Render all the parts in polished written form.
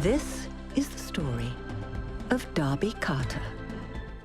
This is the story of Darby Carter.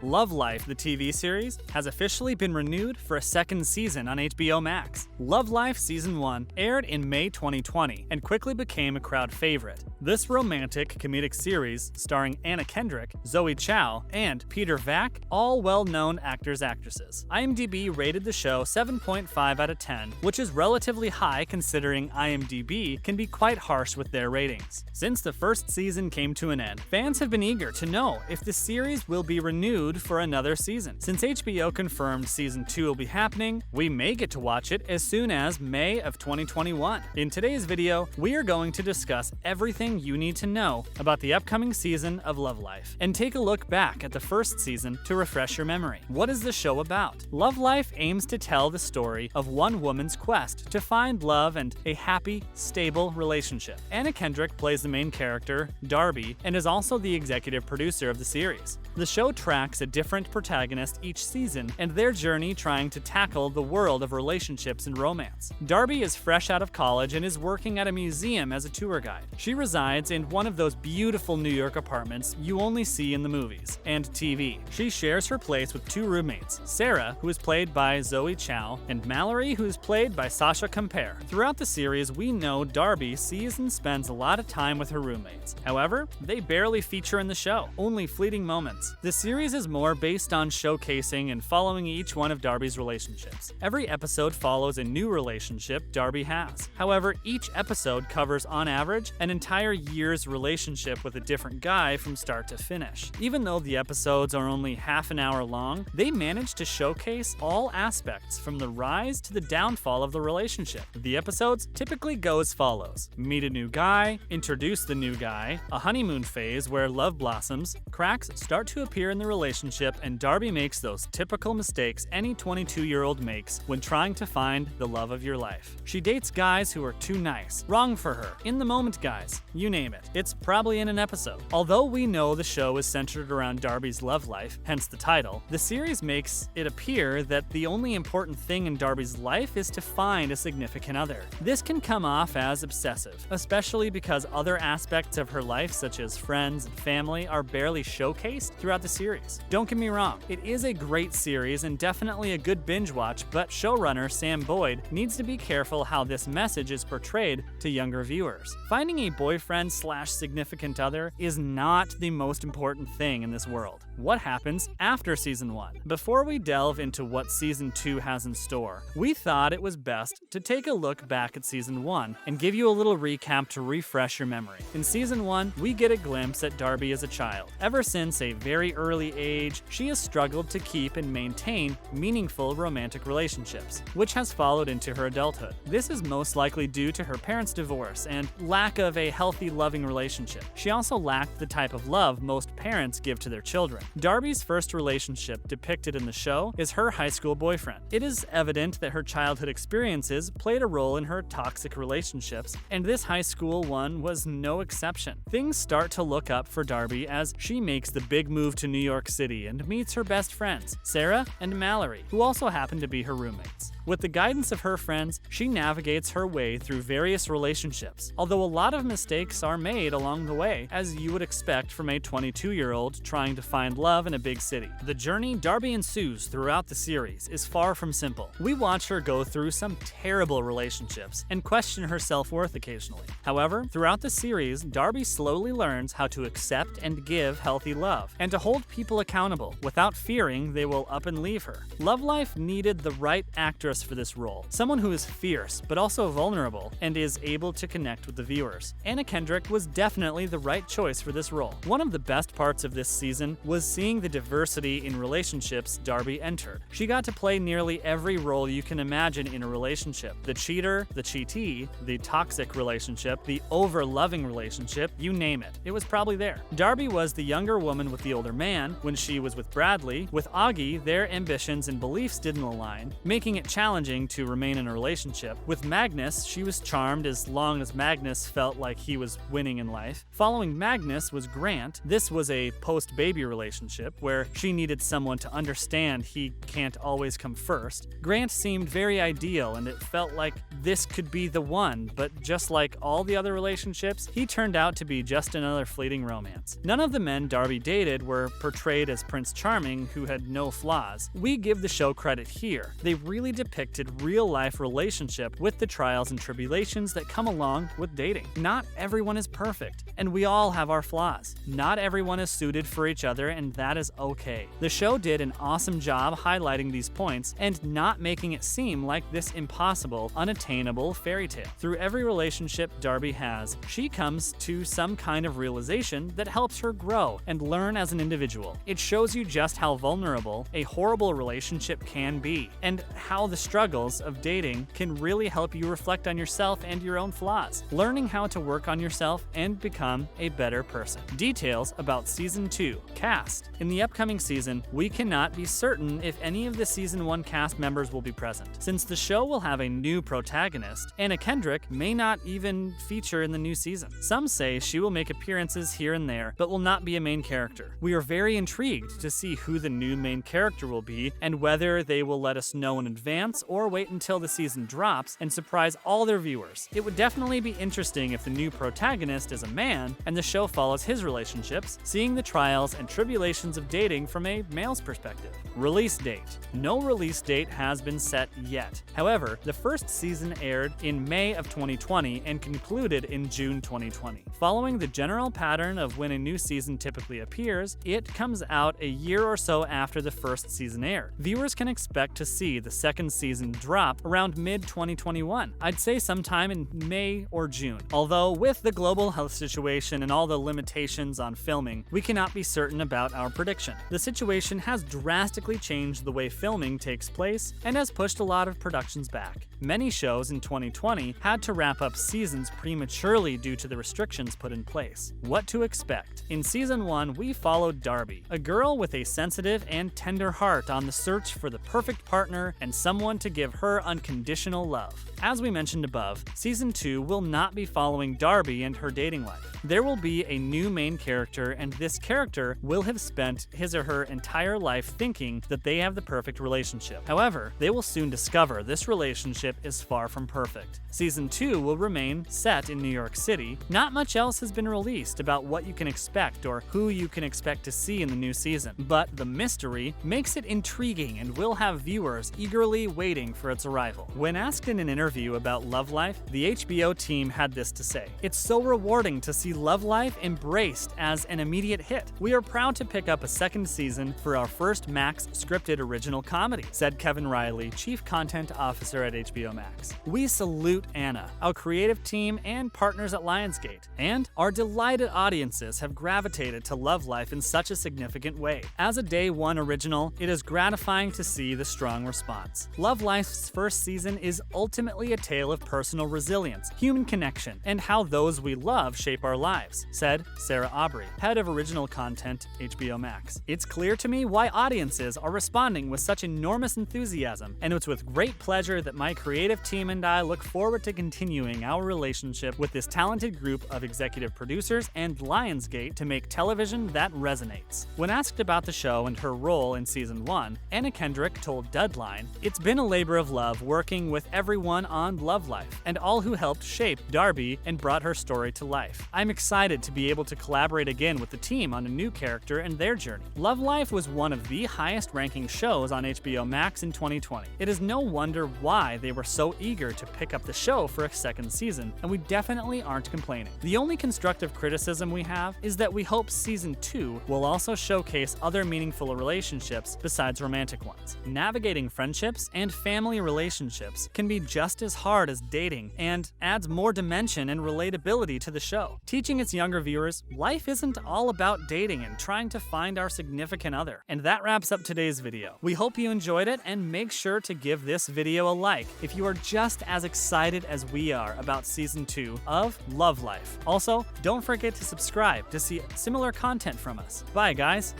Love Life, the TV series, has officially been renewed for a second season on HBO Max. Love Life Season 1 aired in May 2020 and quickly became a crowd favorite. This romantic comedic series, starring Anna Kendrick, Zoe Chao, and Peter Vack, all well-known actors/actresses. IMDb rated the show 7.5 out of 10, which is relatively high considering IMDb can be quite harsh with their ratings. Since the first season came to an end, fans have been eager to know if the series will be renewed for another season. Since HBO confirmed Season 2 will be happening, we may get to watch it as soon as May of 2021. In today's video, we are going to discuss everything you need to know about the upcoming season of Love Life, and take a look back at the first season to refresh your memory. What is the show about? Love Life aims to tell the story of one woman's quest to find love and a happy, stable relationship. Anna Kendrick plays the main character, Darby, and is also the executive producer of the series. The show tracks a different protagonist each season and their journey trying to tackle the world of relationships and romance. Darby is fresh out of college and is working at a museum as a tour guide. She resides in one of those beautiful New York apartments you only see in the movies and TV. She shares her place with two roommates, Sara, who is played by Zoe Chao, and Mallory, who is played by Sasha Compare. Throughout the series, we know Darby sees and spends a lot of time with her roommates. However, they barely feature in the show, only fleeting moments. The series is more based on showcasing and following each one of Darby's relationships. Every episode follows a new relationship Darby has. However, each episode covers, on average, an entire year's relationship with a different guy from start to finish. Even though the episodes are only half an hour long, they manage to showcase all aspects from the rise to the downfall of the relationship. The episodes typically go as follows: meet a new guy, introduce the new guy, a honeymoon phase where love blossoms, cracks start to appear in the relationship, and Darby makes those typical mistakes any 22-year-old makes when trying to find the love of your life. She dates guys who are too nice, wrong for her, in the moment guys, you name it. It's probably in an episode. Although we know the show is centered around Darby's love life, hence the title, the series makes it appear that the only important thing in Darby's life is to find a significant other. This can come off as obsessive, especially because other aspects of her life, such as friends and family, are barely showcased throughout the series. Don't get me wrong, it is a great series and definitely a good binge watch, but showrunner Sam Boyd needs to be careful how this message is portrayed to younger viewers. Finding a boyfriend/significant other is not the most important thing in this world. What happens after Season 1? Before we delve into what Season 2 has in store, we thought it was best to take a look back at Season 1 and give you a little recap to refresh your memory. In Season 1, we get a glimpse at Darby as a child. Ever since a very early age, she has struggled to keep and maintain meaningful romantic relationships, which has followed into her adulthood. This is most likely due to her parents' divorce and lack of a healthy, loving relationship. She also lacked the type of love most parents give to their children. Darby's first relationship depicted in the show is her high school boyfriend. It is evident that her childhood experiences played a role in her toxic relationships, and this high school one was no exception. Things start to look up for Darby as she makes the big move to New York City and meets her best friends, Sara and Mallory, who also happen to be her roommates. With the guidance of her friends, she navigates her way through various relationships, although a lot of mistakes are made along the way, as you would expect from a 22-year-old trying to find love in a big city. The journey Darby ensues throughout the series is far from simple. We watch her go through some terrible relationships and question her self-worth occasionally. However, throughout the series, Darby slowly learns how to accept and give healthy love, and to hold people accountable without fearing they will up and leave her. Love Life needed the right actress for this role, someone who is fierce but also vulnerable and is able to connect with the viewers. Anna Kendrick was definitely the right choice for this role. One of the best parts of this season was seeing the diversity in relationships Darby entered. She got to play nearly every role you can imagine in a relationship: the cheater, the cheatee, the toxic relationship, the over-loving relationship, you name it. It was probably there. Darby was the younger woman with the older man. When she was with Bradley, with Augie, their ambitions and beliefs didn't align, making it challenging to remain in a relationship. With Magnus, she was charmed as long as Magnus felt like he was winning in life. Following Magnus was Grant. This was a post-baby relationship where she needed someone to understand he can't always come first. Grant seemed very ideal, and it felt like this could be the one, but just like all the other relationships, he turned out to be just another fleeting romance. None of the men Darby dated were portrayed as Prince Charming who had no flaws. We give the show credit here. They really depicted real-life relationship with the trials and tribulations that come along with dating. Not everyone is perfect, and we all have our flaws. Not everyone is suited for each other, and that is okay. The show did an awesome job highlighting these points and not making it seem like this impossible, unattainable fairy tale. Through every relationship Darby has, she comes to some kind of realization that helps her grow and learn as an individual. It shows you just how vulnerable a horrible relationship can be, and how the struggles of dating can really help you reflect on yourself and your own flaws, learning how to work on yourself and become a better person. Details about Season 2. Cast. In the upcoming season, we cannot be certain if any of the Season 1 cast members will be present. Since the show will have a new protagonist, Anna Kendrick may not even feature in the new season. Some say she will make appearances here and there, but will not be a main character. We are very intrigued to see who the new main character will be, and whether they will let us know in advance or wait until the season drops and surprise all their viewers. It would definitely be interesting if the new protagonist is a man, and the show follows his relationships, seeing the trials and tribulations of dating from a male's perspective. Release date. No release date has been set yet. However, the first season aired in May of 2020 and concluded in June 2020. Following the general pattern of when a new season typically appears, it comes out a year or so after the first season aired. Viewers can expect to see the second season drop around mid-2021. I'd say sometime in May or June. Although with the global health situation and all the limitations on filming, we cannot be certain about our prediction. The situation has drastically changed the way filming takes place and has pushed a lot of productions back. Many shows in 2020 had to wrap up seasons prematurely due to the restrictions put in place. What to expect? In Season 1, we followed Darby, a girl with a sensitive and tender heart on the search for the perfect partner and someone to give her unconditional love. As we mentioned above, Season 2 will not be following Darby and her dating life. There will be a new main character, and this character will have spent his or her entire life thinking that they have the perfect relationship. However, they will soon discover this relationship is far from perfect. Season 2 will remain set in New York City. Not much else has been released about what you can expect or who you can expect to see in the new season, but the mystery makes it intriguing and will have viewers eagerly waiting for its arrival. When asked in an interview about Love Life, the HBO team had this to say: "It's so rewarding to see Love Life embraced as an immediate hit. We are proud to pick up a second season for our first Max scripted original comedy," said Kevin Riley, Chief Content Officer at HBO Max. "We salute Anna, our creative team, and partners at Lionsgate, and our delighted audiences have gravitated to Love Life in such a significant way. As a Day One original, it is gratifying to see the strong response. Love Life's first season is ultimately a tale of personal resilience, human connection, and how those we love shape our lives," said Sara, head of original content, HBO Max. "It's clear to me why audiences are responding with such enormous enthusiasm, and it's with great pleasure that my creative team and I look forward to continuing our relationship with this talented group of executive producers and Lionsgate to make television that resonates." When asked about the show and her role in Season 1, Anna Kendrick told Deadline, "It's been a labor of love working with everyone on Love Life, and all who helped shape Darby and brought her story to life. I'm excited to be able to collaborate again with the team on a new character and their journey." Love Life was one of the highest-ranking shows on HBO Max in 2020. It is no wonder why they were so eager to pick up the show for a second season, and we definitely aren't complaining. The only constructive criticism we have is that we hope Season 2 will also showcase other meaningful relationships besides romantic ones. Navigating friendships and family relationships can be just as hard as dating and adds more dimension and relatability to the show, teaching its younger viewers life isn't all about dating and trying to find our significant other. And that wraps up today's video. We hope you enjoyed it, and make sure to give this video a like if you are just as excited as we are about Season 2 of Love Life. Also, don't forget to subscribe to see similar content from us. Bye, guys!